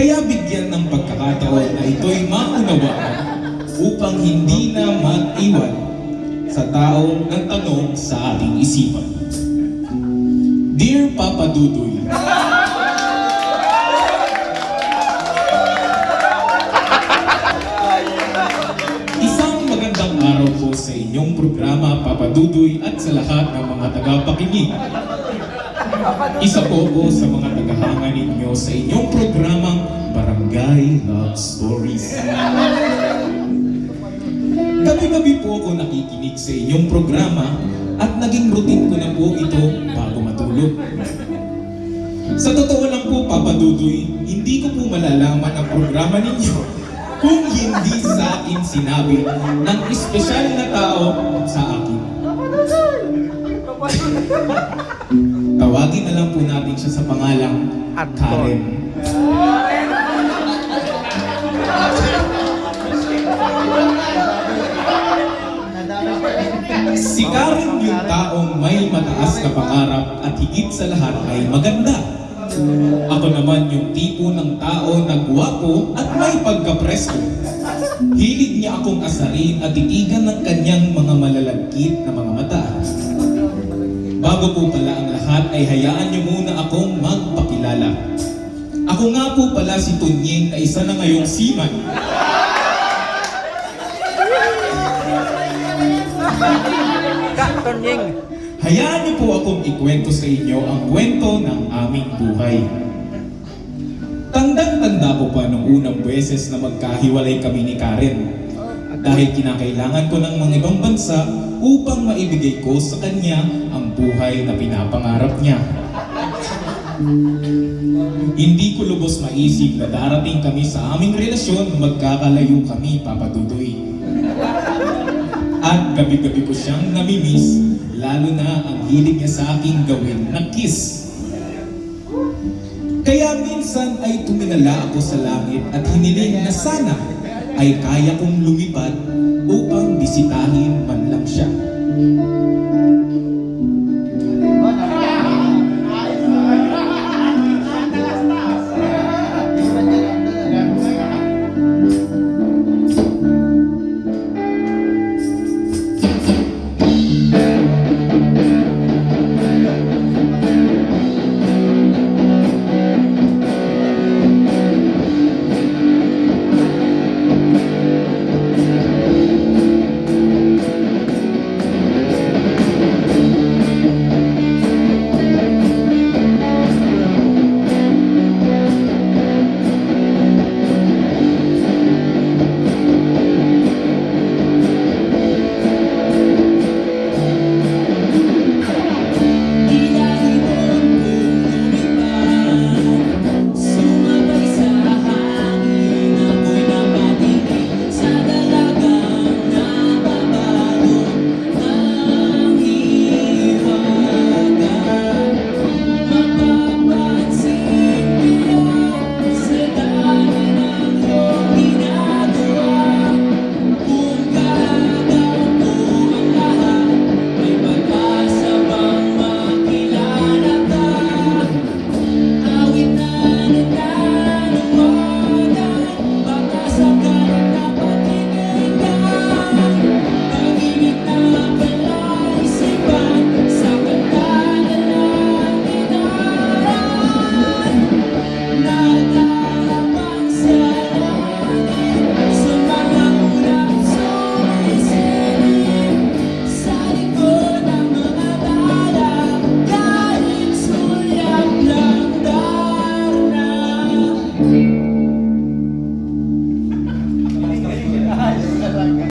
Kaya bigyan ng pagkakataon na ito'y maunawaan upang hindi na mag-iwan sa taong nagtanong sa ating isipan. Dear Papa Dudoy, isang magandang araw po sa inyong programa, Papa Dudoy, at sa lahat ng mga tagapakinig. Isa po sa mga tagahanga ninyo sa inyong programang Barangay Love Stories. Gabi-gabi po ako nakikinig sa inyong programa at naging routine ko na po ito bago matulog. Sa totoo lang po, Papa Dudoy, hindi ko po malalaman ang programa ninyo kung hindi sa akin sinabi ng espesyal na tao sa akin. Tawagin na lang po natin siya sa pangalang Karen. Si Karen yung taong may mataas na pangarap at higit sa lahat ay maganda. Ako naman yung tipo ng tao na gwapo at may pagkapresko. Hilig niya akong asarin at titigan ng kanyang mga malalagkit na mga mata. Bago po pala ang lahat ay hayaan niyo muna akong magpakilala. Ako nga po pala si Tunying na isa na ngayong seaman. Tunying. Hayaan niyo po akong ikwento sa inyo ang kwento ng aming buhay. Tandang-tanda ko pa nung unang beses na magkahiwalay kami ni Karen. Dahil kinakailangan ko ng mga ibang bansa upang maibigay ko sa kanya ang buhay na pinapangarap niya. Hindi ko lubos maisip na darating kami sa aming relasyon na magkakalayo kami, Papa Dudoy. At gabi-gabi ko siyang namimiss, lalo na ang hilig niya sa aking gawin na kiss. Kaya minsan ay tumingala ako sa langit at hiniling na sana ay kaya kong lumipad upang bisitahin man lang siya.